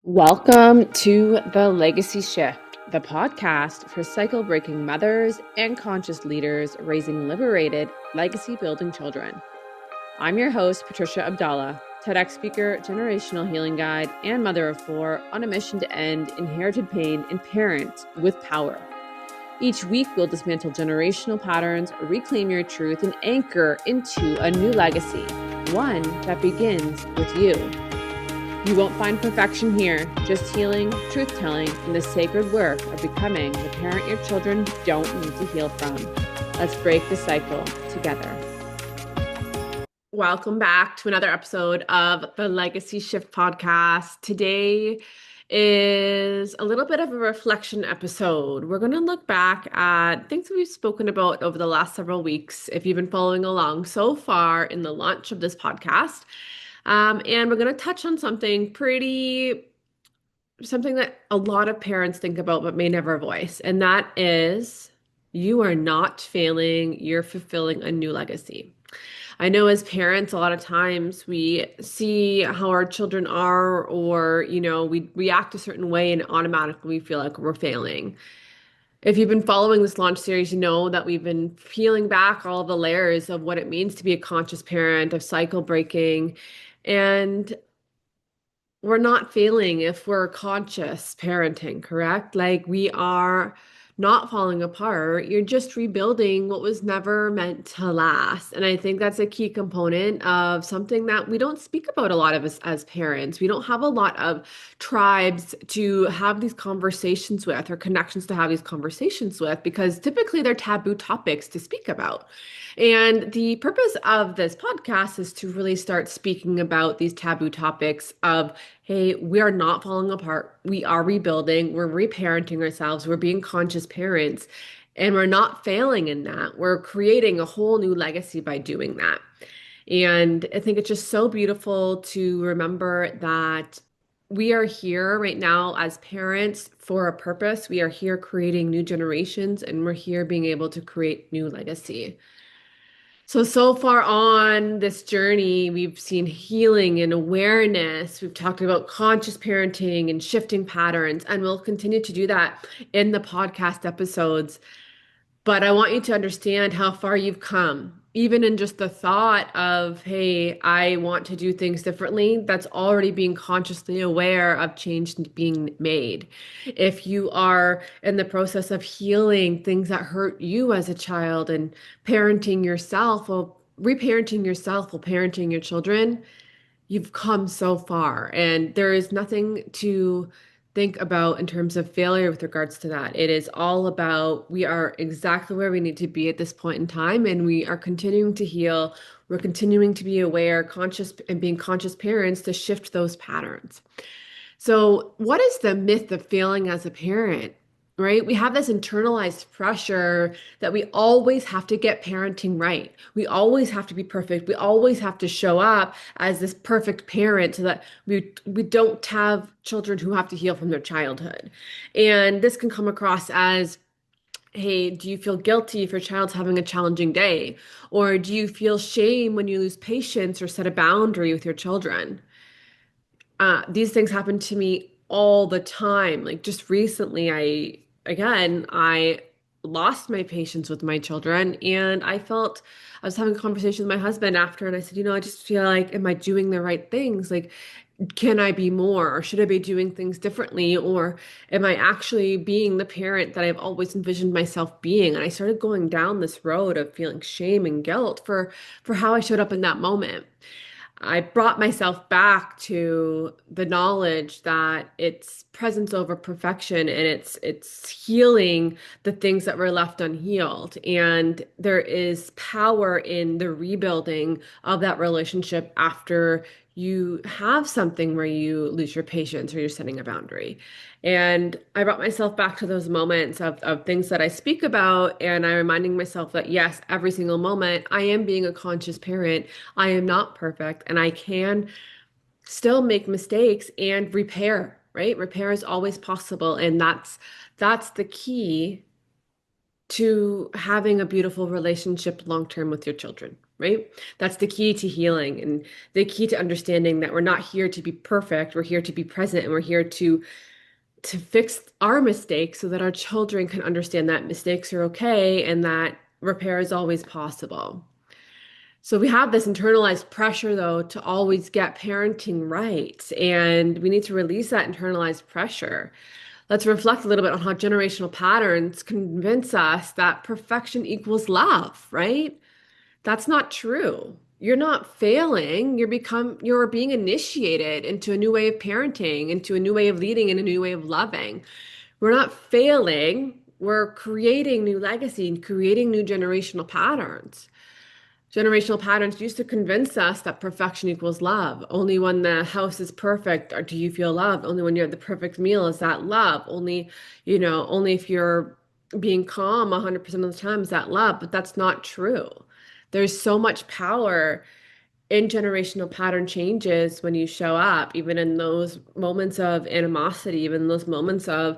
Welcome to The Legacy Shift, the podcast for cycle breaking mothers and conscious leaders raising liberated, legacy building children. I'm your host, Patricia Abdallah, TEDx speaker, generational healing guide, and mother of four on a mission to end inherited pain and parent with power. Each week, we'll dismantle generational patterns, reclaim your truth, and anchor into a new legacy, one that begins with you. You won't find perfection here, just healing, truth-telling, and the sacred work of becoming the parent your children don't need to heal from. Let's break the cycle together. Welcome back to another episode of the Legacy Shift podcast. Today is a little bit of a reflection episode. We're going to look back at things that we've spoken about over the last several weeks, if you've been following along so far in the launch of this podcast. And we're going to touch on something that a lot of parents think about but may never voice, and that is you are not failing, you're fulfilling a new legacy. I know as parents, a lot of times we see how our children are, or, we react a certain way and automatically we feel like we're failing. If you've been following this launch series, you know that we've been peeling back all the layers of what it means to be a conscious parent, of cycle breaking. And we're not failing if we're conscious parenting, correct? Like, we are not falling apart. You're just rebuilding what was never meant to last. And I think that's a key component of something that we don't speak about a lot of us as parents. We don't have a lot of tribes to have these conversations with, or connections to have these conversations with, because typically they're taboo topics to speak about. And the purpose of this podcast is to really start speaking about these taboo topics of, hey, we are not falling apart. We are rebuilding. We're reparenting ourselves. We're being conscious parents. And we're not failing in that. We're creating a whole new legacy by doing that. And I think it's just so beautiful to remember that we are here right now as parents for a purpose. We are here creating new generations, and we're here being able to create new legacy. So far on this journey, we've seen healing and awareness. We've talked about conscious parenting and shifting patterns, and we'll continue to do that in the podcast episodes. But I want you to understand how far you've come, even in just the thought of, hey, I want to do things differently. That's already being consciously aware of change being made. If you are in the process of healing things that hurt you as a child and parenting yourself, or reparenting yourself while parenting your children, you've come so far. And there is nothing to think about in terms of failure with regards to that. It is all about, we are exactly where we need to be at this point in time, and we are continuing to heal. We're continuing to be aware, conscious, and being conscious parents to shift those patterns. So, what is the myth of failing as a parent? Right? We have this internalized pressure that we always have to get parenting right. We always have to be perfect. We always have to show up as this perfect parent so that we don't have children who have to heal from their childhood. And this can come across as, hey, do you feel guilty if your child's having a challenging day? Or do you feel shame when you lose patience or set a boundary with your children? These things happen to me all the time. Like, just recently, I lost my patience with my children, and I was having a conversation with my husband after, and I said, I just feel like, am I doing the right things? Like, can I be more, or should I be doing things differently? Or am I actually being the parent that I've always envisioned myself being? And I started going down this road of feeling shame and guilt for how I showed up in that moment. I brought myself back to the knowledge that it's presence over perfection, and it's healing the things that were left unhealed. And there is power in the rebuilding of that relationship after you have something where you lose your patience or you're setting a boundary. And I brought myself back to those moments of things that I speak about, and I'm reminding myself that yes, every single moment I am being a conscious parent. I am not perfect, and I can still make mistakes and repair, right? Repair is always possible, and that's the key to having a beautiful relationship long term with your children. right? That's the key to healing and the key to understanding that we're not here to be perfect. We're here to be present and we're here to fix our mistakes so that our children can understand that mistakes are okay and that repair is always possible. So we have this internalized pressure, though, to always get parenting right. And we need to release that internalized pressure. Let's reflect a little bit on how generational patterns convince us that perfection equals love, right? That's not true. You're not failing. You're being initiated into a new way of parenting, into a new way of leading, and a new way of loving. We're not failing. We're creating new legacy and creating new generational patterns. Generational patterns used to convince us that perfection equals love. Only when the house is perfect or do you feel loved. Only when you have the perfect meal is that love. Only if you're being calm 100% of the time is that love. But that's not true. There's so much power in generational pattern changes when you show up, even in those moments of animosity, even those moments of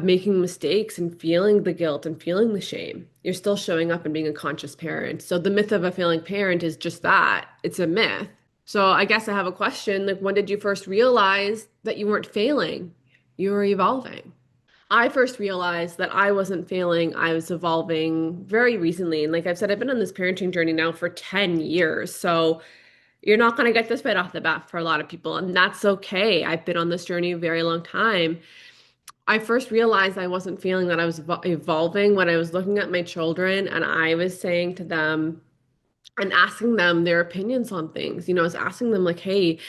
making mistakes and feeling the guilt and feeling the shame. You're still showing up and being a conscious parent. So the myth of a failing parent is just that. It's a myth. So I guess I have a question, like when did you first realize that you weren't failing? You were evolving. I first realized that I wasn't failing, I was evolving very recently. And like I've said, I've been on this parenting journey now for 10 years. So you're not going to get this right off the bat for a lot of people, and that's okay. I've been on this journey a very long time. I first realized I wasn't feeling that I was evolving when I was looking at my children and I was saying to them and asking them their opinions on things. I was asking them, like, hey,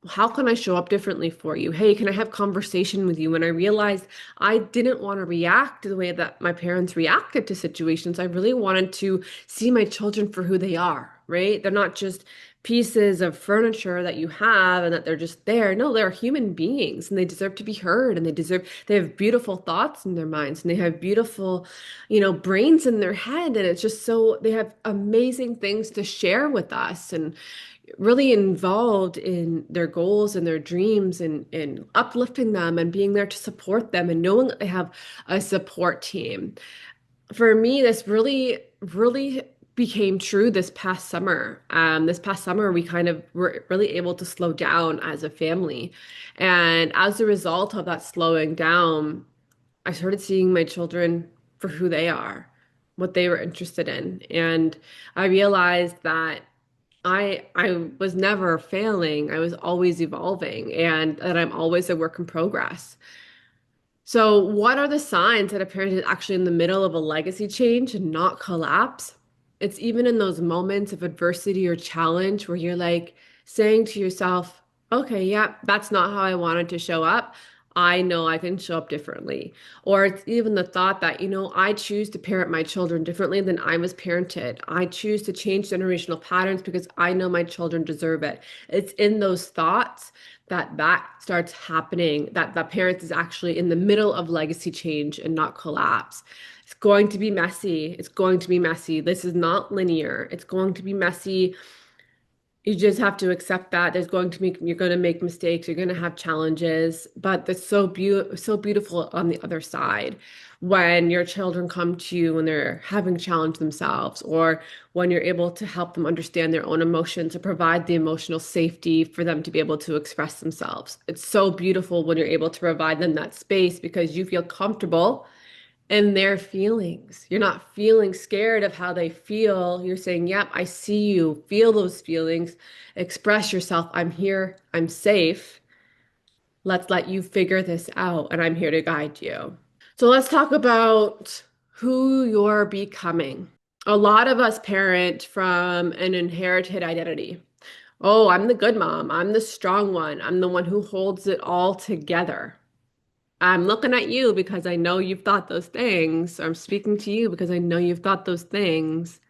how can I show up differently for you? Hey, can I have conversation with you? When I realized I didn't want to react the way that my parents reacted to situations, I really wanted to see my children for who they are, right? They're not just pieces of furniture that you have and that they're just there. No, they're human beings and they deserve to be heard and they have beautiful thoughts in their minds and they have beautiful, brains in their head. And it's just so they have amazing things to share with us. And really involved in their goals and their dreams and uplifting them and being there to support them and knowing that they have a support team. For me, this really, really became true this past summer. This past summer, we kind of were really able to slow down as a family. And as a result of that slowing down, I started seeing my children for who they are, what they were interested in. And I realized that I was never failing. I was always evolving and that I'm always a work in progress. So, what are the signs that a parent is actually in the middle of a legacy change and not collapse? It's even in those moments of adversity or challenge where you're like saying to yourself, okay, yeah, that's not how I wanted to show up. I know I can show up differently. Or it's even the thought that, I choose to parent my children differently than I was parented. I choose to change generational patterns because I know my children deserve it. It's in those thoughts that starts happening, that the parent is actually in the middle of legacy change and not collapse. It's going to be messy. It's going to be messy. This is not linear. It's going to be messy. You just have to accept that you're going to make mistakes, you're going to have challenges, but that's so beautiful on the other side when your children come to you when they're having challenged themselves or when you're able to help them understand their own emotions or provide the emotional safety for them to be able to express themselves. It's so beautiful when you're able to provide them that space because you feel comfortable and their feelings. You're not feeling scared of how they feel. You're saying, yep, I see you. Feel those feelings. Express yourself. I'm here. I'm safe. Let's let you figure this out. And I'm here to guide you. So let's talk about who you're becoming. A lot of us parent from an inherited identity. Oh, I'm the good mom. I'm the strong one. I'm the one who holds it all together. I'm looking at you because I know you've thought those things. I'm speaking to you because I know you've thought those things.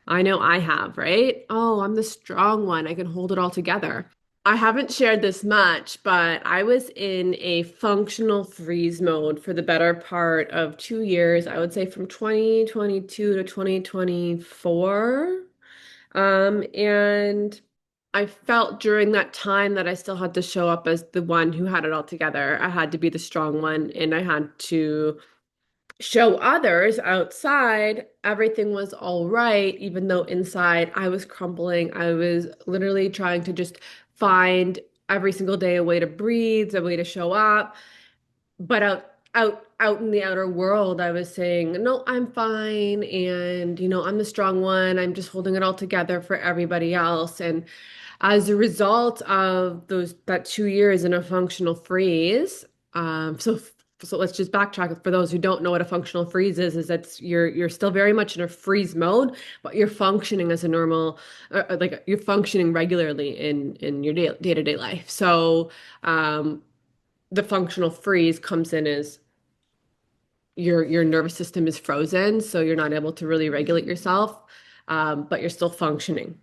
I know I have, right? Oh, I'm the strong one. I can hold it all together. I haven't shared this much, but I was in a functional freeze mode for the better part of 2 years. I would say from 2022 to 2024. And I felt during that time that I still had to show up as the one who had it all together. I had to be the strong one and I had to show others outside everything was all right, even though inside I was crumbling. I was literally trying to just find every single day a way to breathe, a way to show up. But out in the outer world, I was saying, no, I'm fine. And, I'm the strong one. I'm just holding it all together for everybody else. And as a result of that 2 years in a functional freeze, so let's just backtrack for those who don't know what a functional freeze is that you're still very much in a freeze mode, but you're functioning as a normal, like you're functioning regularly in your day-to-day life. So the functional freeze comes in as your nervous system is frozen, so you're not able to really regulate yourself, but you're still functioning.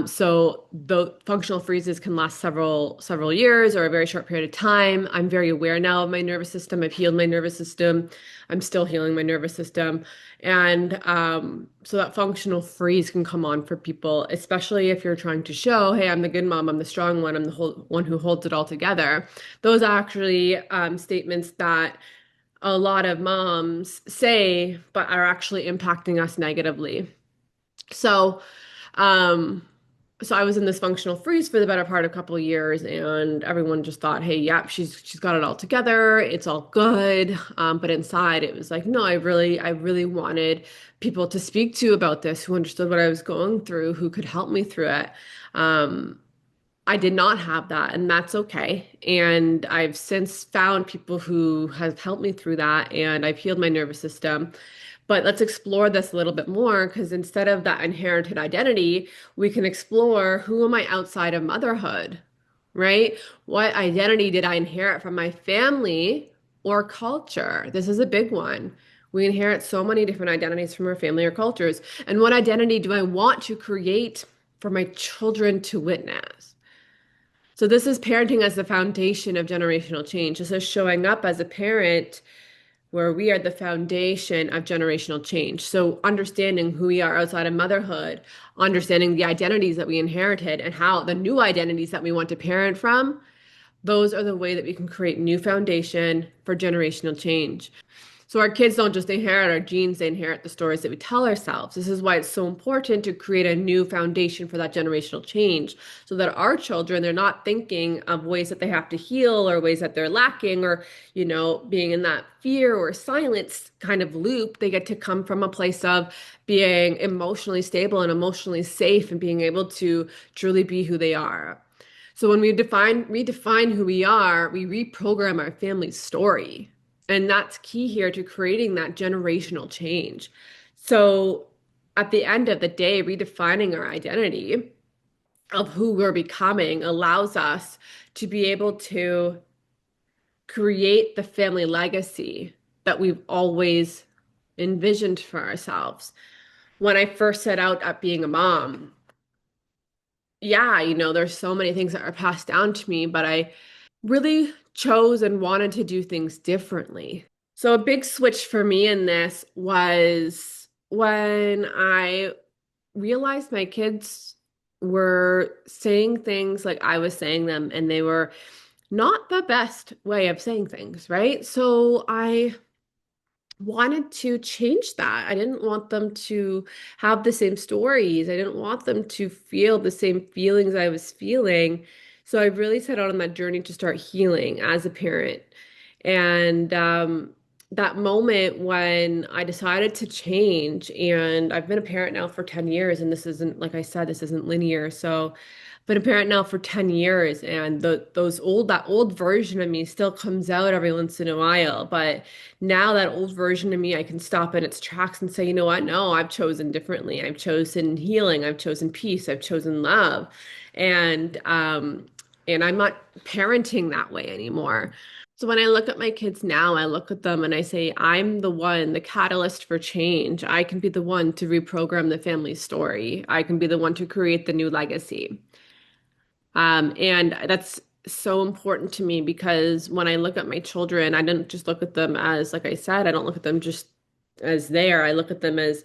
So the functional freezes can last several years or a very short period of time. I'm very aware now of my nervous system. I've healed my nervous system. I'm still healing my nervous system. And so that functional freeze can come on for people, especially if you're trying to show, hey, I'm the good mom, I'm the strong one, I'm the whole one who holds it all together. Those are actually statements that a lot of moms say, but are actually impacting us negatively. So, um, so I was in this functional freeze for the better part of a couple of years, and everyone just thought, "Hey, yep, she's got it all together. It's all good." But inside, it was like, no, I really wanted people to speak to about this, who understood what I was going through, who could help me through it. Um, I did not have that, and that's okay. And I've since found people who have helped me through that, and I've healed my nervous system. But let's explore this a little bit more because instead of that inherited identity, we can explore who am I outside of motherhood, right? What identity did I inherit from my family or culture? This is a big one. We inherit so many different identities from our family or cultures. And what identity do I want to create for my children to witness? So this is parenting as the foundation of generational change. This is showing up as a parent where we are the foundation of generational change. So understanding who we are outside of motherhood, understanding the identities that we inherited and how the new identities that we want to parent from, those are the way that we can create new foundation for generational change. So our kids don't just inherit our genes, they inherit the stories that we tell ourselves. This is why it's so important to create a new foundation for that generational change so that our children, they're not thinking of ways that they have to heal or ways that they're lacking or, being in that fear or silence kind of loop. They get to come from a place of being emotionally stable and emotionally safe and being able to truly be who they are. So when we redefine who we are, we reprogram our family's story. And that's key here to creating that generational change. So at the end of the day, redefining our identity of who we're becoming allows us to be able to create the family legacy that we've always envisioned for ourselves. When I first set out at being a mom, yeah, there's so many things that are passed down to me, but I really chose and wanted to do things differently. So a big switch for me in this was when I realized my kids were saying things like I was saying them, and they were not the best way of saying things, right? So I wanted to change that. I didn't want them to have the same stories. I didn't want them to feel the same feelings I was feeling. So I really set out on that journey to start healing as a parent. And that moment when I decided to change, and I've been a parent now for 10 years, and this isn't, like I said, this isn't linear. So been a parent now for 10 years, and that old version of me still comes out every once in a while. But now that old version of me, I can stop in its tracks and say, you know what? No, I've chosen differently. I've chosen healing. I've chosen peace. I've chosen love. And and I'm not parenting that way anymore. So when I look at my kids now, I look at them and I say, I'm the one, the catalyst for change. I can be the one to reprogram the family story. I can be the one to create the new legacy. And that's so important to me because when I look at my children, I don't just look at them as, like I said, I don't look at them just as there. I look at them as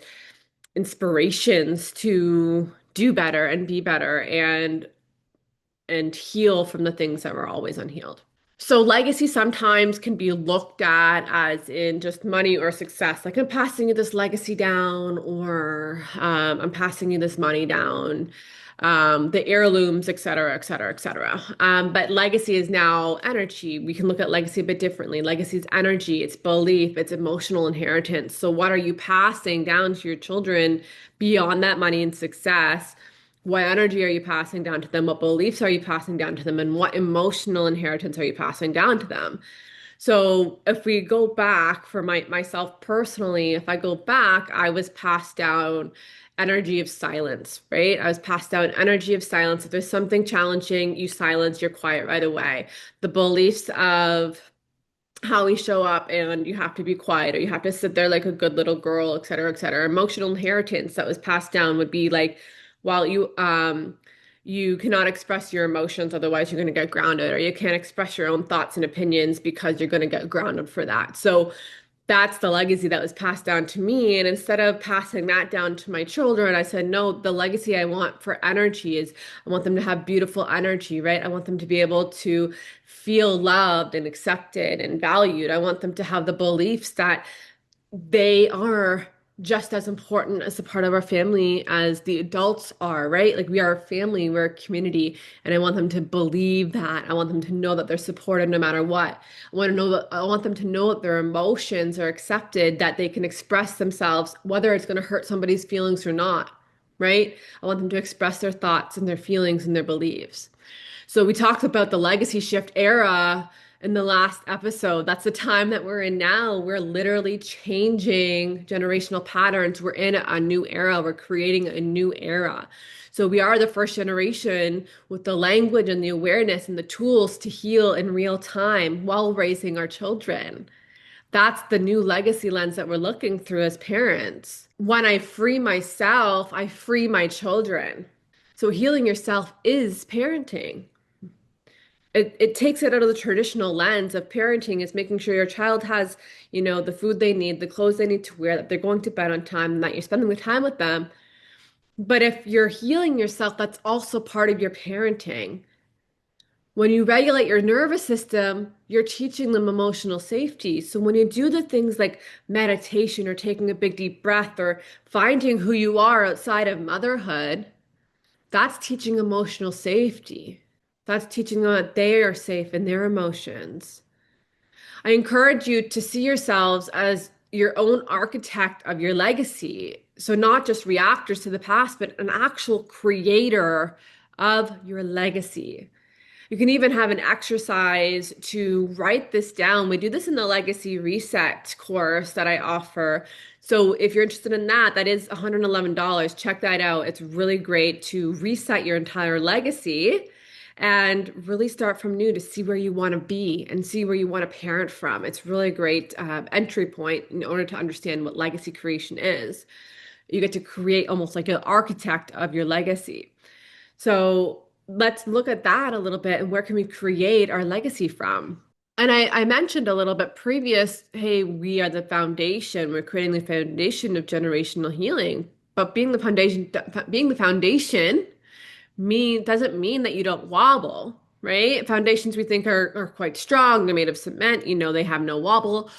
inspirations to do better and be better and heal from the things that were always unhealed. So legacy sometimes can be looked at as in just money or success. Like I'm passing you this legacy down, or I'm passing you this money down, the heirlooms, et cetera, et cetera, et cetera. But legacy is now energy. We can look at legacy a bit differently. Legacy is energy, it's belief, it's emotional inheritance. So what are you passing down to your children beyond that money and success? What energy are you passing down to them? What beliefs are you passing down to them? And what emotional inheritance are you passing down to them? So if we go back for myself personally, if I go back, I was passed down energy of silence, right? I was passed down energy of silence. If there's something challenging, you silence, you're quiet right away. The beliefs of how we show up and you have to be quiet or you have to sit there like a good little girl, et cetera, et cetera. Emotional inheritance that was passed down would be like, while you cannot express your emotions, otherwise you're going to get grounded, or you can't express your own thoughts and opinions because you're going to get grounded for that. So that's the legacy that was passed down to me. And instead of passing that down to my children, I said, no, the legacy I want for energy is I want them to have beautiful energy, right? I want them to be able to feel loved and accepted and valued. I want them to have the beliefs that they are just as important as a part of our family as the adults are, right? Like we are a family, we're a community, and I want them to believe that. I want them to know that they're supported no matter what. I want them to know that their emotions are accepted, that they can express themselves, whether it's going to hurt somebody's feelings or not, right? I want them to express their thoughts and their feelings and their beliefs. So we talked about the legacy shift era in the last episode. That's the time that we're in now. We're literally changing generational patterns. We're in a new era. We're creating a new era. So we are the first generation with the language and the awareness and the tools to heal in real time while raising our children. That's the new legacy lens that we're looking through as parents. When I free myself, I free my children. So healing yourself is parenting. It takes it out of the traditional lens of parenting is making sure your child has, the food they need, the clothes they need to wear, that they're going to bed on time, and that you're spending the time with them. But if you're healing yourself, that's also part of your parenting. When you regulate your nervous system, you're teaching them emotional safety. So when you do the things like meditation or taking a big deep breath or finding who you are outside of motherhood, that's teaching emotional safety. That's teaching them that they are safe in their emotions. I encourage you to see yourselves as your own architect of your legacy. So, not just reactors to the past, but an actual creator of your legacy. You can even have an exercise to write this down. We do this in the Legacy Reset course that I offer. So if you're interested in that, that is $111. Check that out. It's really great to reset your entire legacy and really start from new to see where you want to be and see where you want to parent from. It's really a great entry point in order to understand what legacy creation is. You get to create almost like an architect of your legacy. So let's look at that a little bit and where can we create our legacy from? And I mentioned a little bit previous, hey, we are the foundation. We're creating the foundation of generational healing. But being the foundation doesn't mean that you don't wobble, right? Foundations we think are quite strong. They're made of cement, they have no wobble.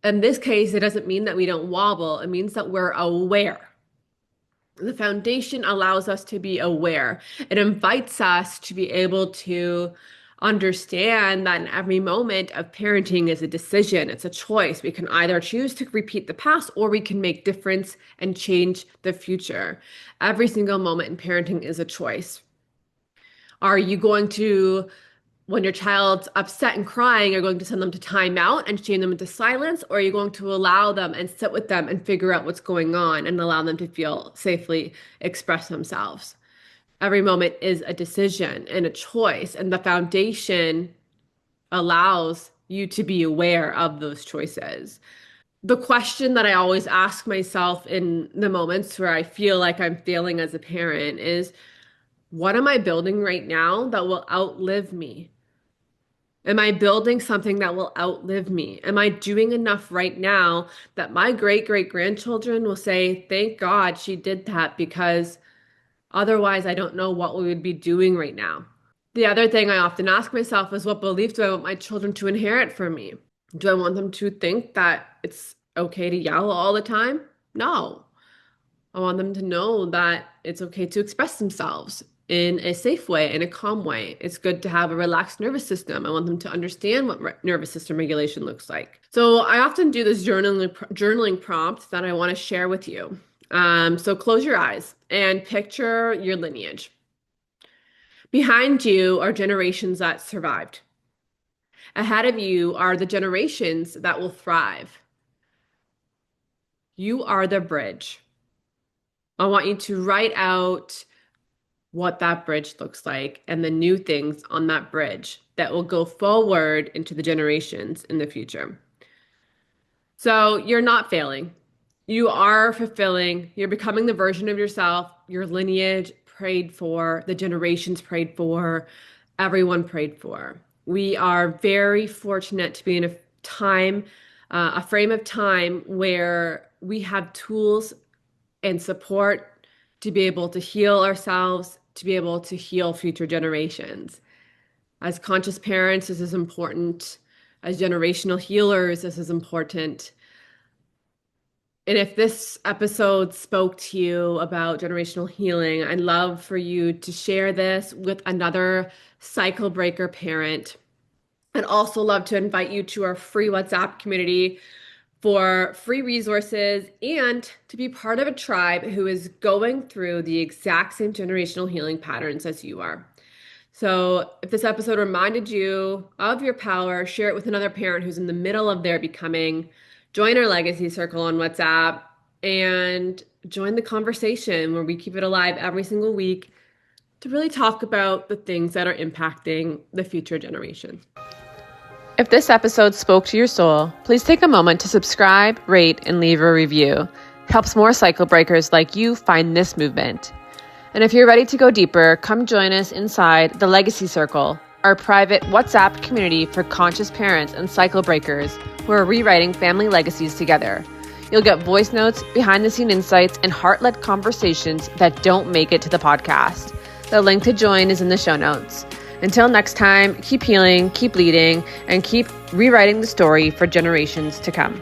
In this case, it doesn't mean that we don't wobble. It means that we're aware. The foundation allows us to be aware. It invites us to be able to understand that in every moment of parenting is a decision, it's a choice. We can either choose to repeat the past or we can make difference and change the future. Every single moment in parenting is a choice. Are you going to, when your child's upset and crying, are you going to send them to time out and shame them into silence, or are you going to allow them and sit with them and figure out what's going on and allow them to feel safely express themselves? Every moment is a decision and a choice, and the foundation allows you to be aware of those choices. The question that I always ask myself in the moments where I feel like I'm failing as a parent is, what am I building right now that will outlive me? Am I building something that will outlive me? Am I doing enough right now that my great great grandchildren will say, thank God she did that because otherwise I don't know what we would be doing right now. The other thing I often ask myself is, what belief do I want my children to inherit from me? Do I want them to think that it's okay to yell all the time? No. I want them to know that it's okay to express themselves in a safe way, in a calm way. It's good to have a relaxed nervous system. I want them to understand what nervous system regulation looks like. So I often do this journaling prompt that I want to share with you. So close your eyes and picture your lineage. Behind you are generations that survived. Ahead of you are the generations that will thrive. You are the bridge. I want you to write out what that bridge looks like and the new things on that bridge that will go forward into the generations in the future. So you're not failing. You are fulfilling. You're becoming the version of yourself your lineage prayed for, the generations prayed for, everyone prayed for. We are very fortunate to be in a frame of time where we have tools and support to be able to heal ourselves, to be able to heal future generations. As conscious parents, this is important. As generational healers, this is important. And if this episode spoke to you about generational healing, I'd love for you to share this with another cycle breaker parent. I'd also love to invite you to our free WhatsApp community for free resources and to be part of a tribe who is going through the exact same generational healing patterns as you are. So if this episode reminded you of your power, share it with another parent who's in the middle of their becoming. Join our legacy circle on WhatsApp and join the conversation where we keep it alive every single week to really talk about the things that are impacting the future generation. If this episode spoke to your soul, please take a moment to subscribe, rate, and leave a review. It helps more cycle breakers like you find this movement. And if you're ready to go deeper, come join us inside the Legacy Circle, our private WhatsApp community for conscious parents and cycle breakers who are rewriting family legacies together. You'll get voice notes, behind-the-scene insights, and heart-led conversations that don't make it to the podcast. The link to join is in the show notes. Until next time, keep healing, keep leading, and keep rewriting the story for generations to come.